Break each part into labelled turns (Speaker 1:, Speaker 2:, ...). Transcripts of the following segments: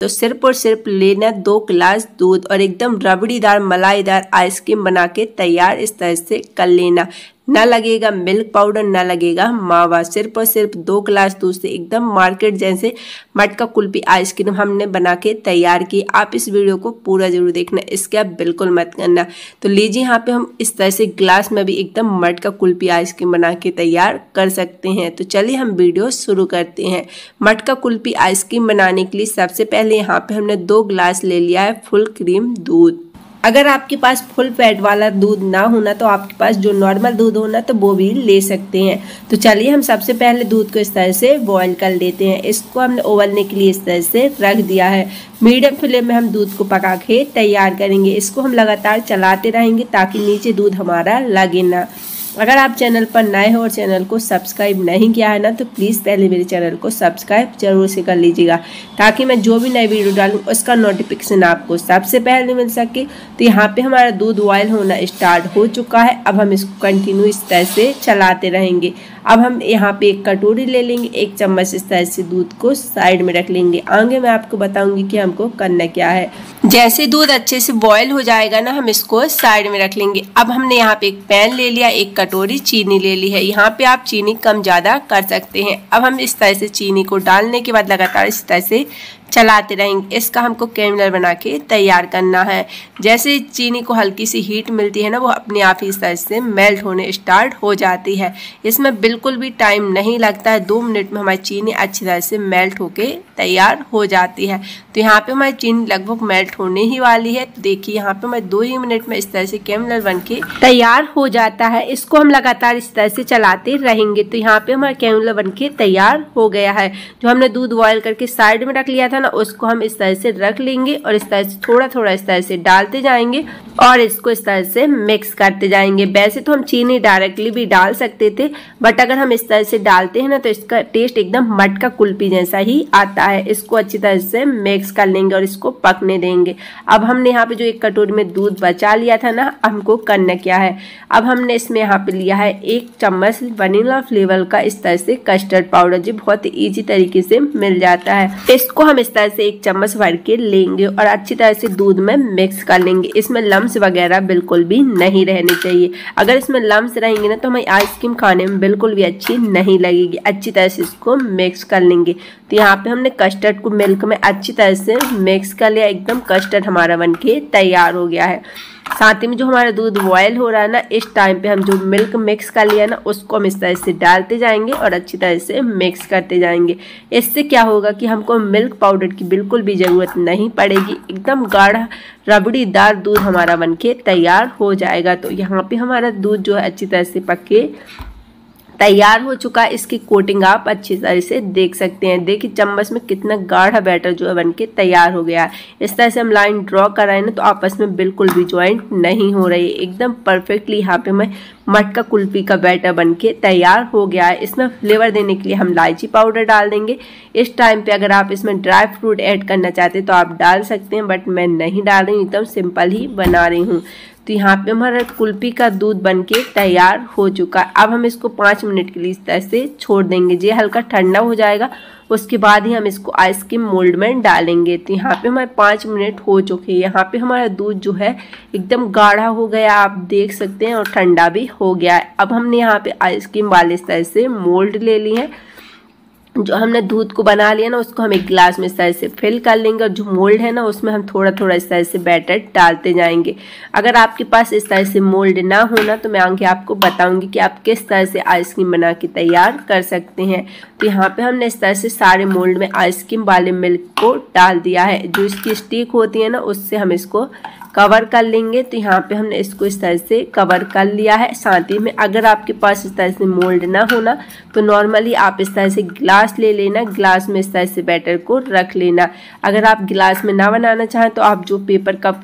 Speaker 1: तो सिर्फ और सिर्फ लेना 2 गिलास दूध और एकदम रबड़ीदार मलाईदार आइसक्रीम बना के तैयार इस तरह से कर लेना। ना लगेगा मिल्क पाउडर, ना लगेगा मावा, सिर्फ और सिर्फ 2 गिलास दूध से एकदम मार्केट जैसे मटका कुल्फी आइसक्रीम हमने बना के तैयार की। आप इस वीडियो को पूरा जरूर देखना, इसके आप बिल्कुल मत करना। तो लीजिए यहाँ पे हम इस तरह से गिलास में भी एकदम मटका कुल्फी आइसक्रीम बना के तैयार कर सकते हैं। तो चलिए हम वीडियो शुरू करते हैं। मटका कुल्फी आइसक्रीम बनाने के लिए सबसे पहले यहाँ पे हमने 2 गिलास ले लिया है फुल क्रीम दूध। अगर आपके पास फुल फैट वाला दूध ना होना तो आपके पास जो नॉर्मल दूध होना तो वो भी ले सकते हैं। तो चलिए हम सबसे पहले दूध को इस तरह से बॉईल कर लेते हैं। इसको हमने उबलने के लिए इस तरह से रख दिया है। मीडियम फ्लेम में हम दूध को पका के तैयार करेंगे। इसको हम लगातार चलाते रहेंगे ताकि नीचे दूध हमारा लगे ना। अगर आप चैनल पर नए हो और चैनल को सब्सक्राइब नहीं किया है ना तो प्लीज़ पहले मेरे चैनल को सब्सक्राइब जरूर से कर लीजिएगा ताकि मैं जो भी नई वीडियो डालूँ उसका नोटिफिकेशन आपको सबसे पहले मिल सके। तो यहाँ पे हमारा दूध बॉयल होना स्टार्ट हो चुका है। अब हम इसको कंटिन्यू इस तरह से चलाते रहेंगे। अब हम यहाँ पे एक कटोरी ले लेंगे, 1 चम्मच इस तरह से दूध को साइड में रख लेंगे। आगे मैं आपको बताऊंगी कि हमको करना क्या है। जैसे दूध अच्छे से बॉयल हो जाएगा ना हम इसको साइड में रख लेंगे। अब हमने यहाँ पे एक पैन ले लिया, 1 कटोरी चीनी ले ली है। यहाँ पे आप चीनी कम ज़्यादा कर सकते हैं। अब हम इस तरह से चीनी को डालने के बाद लगातार इस तरह से चलाते रहेंगे। इसका हमको कैरमल बना के तैयार करना है। जैसे चीनी को हल्की सी हीट मिलती है ना वो अपने आप ही इस तरह से मेल्ट होने स्टार्ट हो जाती है। इसमें बिल्कुल भी टाइम नहीं लगता है। 2 मिनट में हमारी चीनी अच्छी तरह से मेल्ट होके तैयार हो जाती है। तो यहाँ पे हमारी चीनी लगभग मेल्ट होने ही वाली है। तो देखिए यहाँ पे हमारे 2 ही मिनट में इस तरह से कैरमल बन के तैयार हो जाता है। इसको हम लगातार इस तरह से चलाते रहेंगे। तो यहाँ पे हमारा कैरमल बन के तैयार हो गया है। जो हमने दूध बॉयल करके साइड में रख लिया था ना उसको हम इस तरह से रख लेंगे और इस तरह से थोड़ा थोड़ा इस तरह से डालते जाएंगे और इसको इस तरह से मिक्स करते जाएंगे। वैसे तो हम चीनी डायरेक्टली भी डाल सकते थे बट अगर हम इस तरह से डालते हैं ना तो इसका टेस्ट एकदम मटका कुल्फी जैसा ही आता है। इसको अच्छी तरह से मिक्स कर लेंगे और इसको पकने देंगे। अब हमने यहाँ पे जो 1 कटोरी में दूध बचा लिया था ना हमको करना क्या है। अब हमने इसमें यहाँ पे लिया है 1 चम्मच वनीला फ्लेवर का इस तरह से कस्टर्ड पाउडर, जो बहुत ईजी तरीके से मिल जाता है। इसको हम इस तरह से 1 चम्मच भर के लेंगे और अच्छी तरह से दूध में मिक्स कर लेंगे। इसमें लम्स वगैरह बिल्कुल भी नहीं रहने चाहिए। अगर इसमें लम्स रहेंगे ना तो हमें आइसक्रीम खाने में बिल्कुल भी अच्छी नहीं लगेगी। अच्छी तरह से इसको मिक्स कर लेंगे। तो यहाँ पे हमने कस्टर्ड को मिल्क में अच्छी तरह से मिक्स कर लिया। एकदम कस्टर्ड हमारा बनके तैयार हो गया है। साथ ही में जो हमारा दूध बॉयल हो रहा है ना इस टाइम पे हम जो मिल्क मिक्स कर लिया ना उसको हम इस तरह से डालते जाएंगे और अच्छी तरह से मिक्स करते जाएंगे। इससे क्या होगा कि हमको मिल्क पाउडर की बिल्कुल भी ज़रूरत नहीं पड़ेगी। एकदम गाढ़ा रबड़ीदार दूध हमारा बनके तैयार हो जाएगा। तो यहाँ पे हमारा दूध जो है अच्छी तरह से पक के तैयार हो चुका है। इसकी कोटिंग आप अच्छी तरह से देख सकते हैं। देखिए चम्मच में कितना गाढ़ा बैटर जो है बनके तैयार हो गया है। इस तरह से हम लाइन ड्रॉ कर रहे हैं ना तो आपस में बिल्कुल भी ज्वाइंट नहीं हो रही है। एकदम परफेक्टली यहाँ पे मैं मटका कुल्फी का बैटर बनके तैयार हो गया है। इसमें फ्लेवर देने के लिए हम इलायची पाउडर डाल देंगे। इस टाइम पे अगर आप इसमें ड्राई फ्रूट ऐड करना चाहते हैं तो आप डाल सकते हैं बट मैं नहीं डाल रही हूँ, एकदम सिंपल ही बना रही हूँ। तो यहाँ पे हमारा कुल्फी का दूध बनके तैयार हो चुका है। अब हम इसको 5 मिनट के लिए इस तरह से छोड़ देंगे। ये हल्का ठंडा हो जाएगा उसके बाद ही हम इसको आइसक्रीम मोल्ड में डालेंगे। तो यहाँ पे हमारे 5 मिनट हो चुके हैं। यहाँ पे हमारा दूध जो है एकदम गाढ़ा हो गया आप देख सकते हैं और ठंडा भी हो गया है। अब हमने यहाँ पे आइसक्रीम वाले इस तरह से मोल्ड ले लिए हैं। जो हमने दूध को बना लिया ना उसको हम एक गिलास में इस तरह से फिल कर लेंगे और जो मोल्ड है ना उसमें हम थोड़ा थोड़ा इस तरह से बैटर डालते जाएंगे। अगर आपके पास इस तरह से मोल्ड ना होना तो मैं आगे आपको बताऊंगी कि आप किस तरह से आइसक्रीम बना के तैयार कर सकते हैं। तो यहाँ पे हमने इस तरह से सारे मोल्ड में आइसक्रीम वाले मिल्क को डाल दिया है। जो इसकी स्टिक होती है ना उससे हम इसको कवर कर लेंगे। तो यहाँ पे हमने इसको इस तरह से कवर कर लिया है। साथ ही में अगर आपके पास इस तरह से मोल्ड ना होना तो नॉर्मली आप इस तरह से गिलास ले लेना, गिलास में इस तरह से बैटर को रख लेना। अगर आप गिलास में ना बनाना चाहें तो आप जो पेपर कप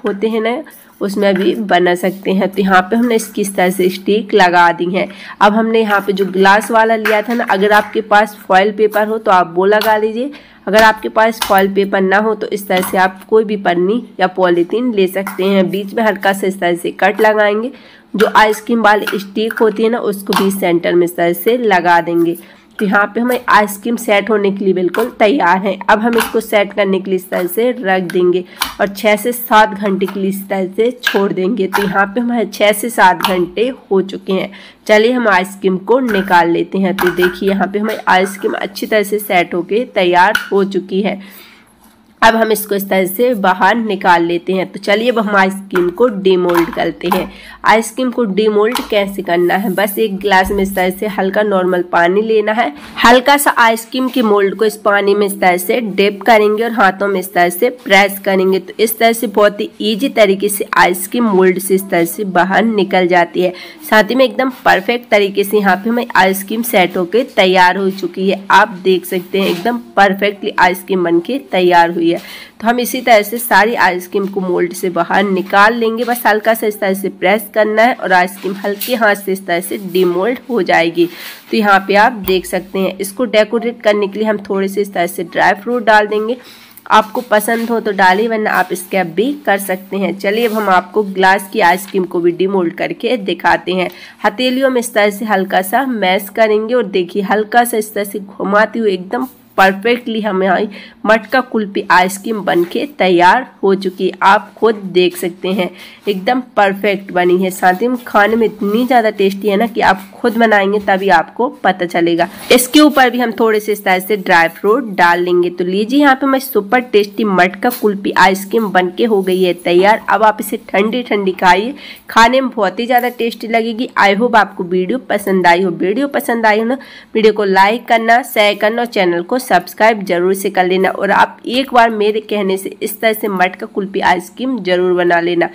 Speaker 1: होते हैं ना उसमें भी बना सकते हैं। तो यहाँ पे हमने इसकी इस तरह से स्टिक लगा दी है। अब हमने यहाँ पे जो ग्लास वाला लिया था ना अगर आपके पास फॉइल पेपर हो तो आप वो लगा लीजिए। अगर आपके पास फॉइल पेपर ना हो तो इस तरह से आप कोई भी पन्नी या पॉलीथीन ले सकते हैं। बीच में हल्का से इस तरह से कट लगाएंगे। जो आइसक्रीम वाली स्टिक होती है ना उसको भी सेंटर में इस तरह से लगा देंगे। तो यहाँ पे हमें आइसक्रीम सेट होने के लिए बिल्कुल तैयार है। अब हम इसको सेट करने के लिए इस तरह से रख देंगे और 6 से 7 घंटे के लिए इस तरह से छोड़ देंगे। तो यहाँ पे हमारे 6 से 7 घंटे हो चुके हैं। चलिए हम आइसक्रीम को निकाल लेते हैं। तो देखिए यहाँ पे हमारी आइसक्रीम अच्छी तरह से सेट होके तैयार हो चुकी है। अब हम इसको इस तरह से बाहर निकाल लेते हैं। तो चलिए अब हम आइसक्रीम को डीमोल्ड करते हैं। आइसक्रीम को डीमोल्ड कैसे करना है, बस एक गिलास में इस तरह से हल्का नॉर्मल पानी लेना है। हल्का सा आइसक्रीम के मोल्ड को इस पानी में इस तरह से डिप करेंगे और हाथों में इस तरह से प्रेस करेंगे। तो इस तरह से बहुत ही ईजी तरीके से आइसक्रीम मोल्ड से इस तरह से बाहर निकल जाती है। साथ ही में एकदम परफेक्ट तरीके से यहाँ पे हमें आइसक्रीम सेट होकर तैयार हो चुकी है। आप देख सकते हैं एकदम परफेक्टली आइसक्रीम बन के तैयार हुई है। तो हम इसी तरह से सारी आइसक्रीम को मोल्ड से बाहर निकाल लेंगे। बस हल्का सा इस तरह से प्रेस करना है और आइसक्रीम हल्के हाथ से इस तरह से डीमोल्ड हो जाएगी। तो यहाँ पे आप देख सकते हैं। इसको डेकोरेट करने के लिए हम थोड़े से इस तरह से ड्राई फ्रूट डाल देंगे। आपको पसंद हो तो डालिए, वरना आप स्किप भी कर सकते हैं। चलिए अब हम आपको ग्लास की आइसक्रीम को भी डीमोल्ड करके दिखाते हैं। हथेलियों में इस तरह से हल्का सा मैश करेंगे और देखिए हल्का सा इस तरह से घुमाते हुए एकदम परफेक्टली हमारी मटका कुल्फी आइसक्रीम बनके तैयार हो चुकी है। आप खुद देख सकते हैं एकदम परफेक्ट बनी है। साथ ही में खाने में इतनी ज़्यादा टेस्टी है ना कि आप खुद बनाएंगे तभी आपको पता चलेगा। इसके ऊपर भी हम थोड़े से इस तरह से ड्राई फ्रूट डाल लेंगे। तो लीजिए यहाँ पे मैं सुपर टेस्टी मटका कुल्फी आइसक्रीम बनके हो गई है तैयार। अब आप इसे ठंडी ठंडी खाइए, खाने में बहुत ही ज़्यादा टेस्टी लगेगी। आई होप आपको वीडियो पसंद आई हो। वीडियो पसंद आई हो ना, वीडियो को लाइक करना, शेयर करना और चैनल को सब्सक्राइब जरूर से कर लेना। और आप एक बार मेरे कहने से इस तरह से मटका कुल्फी आइसक्रीम जरूर बना लेना।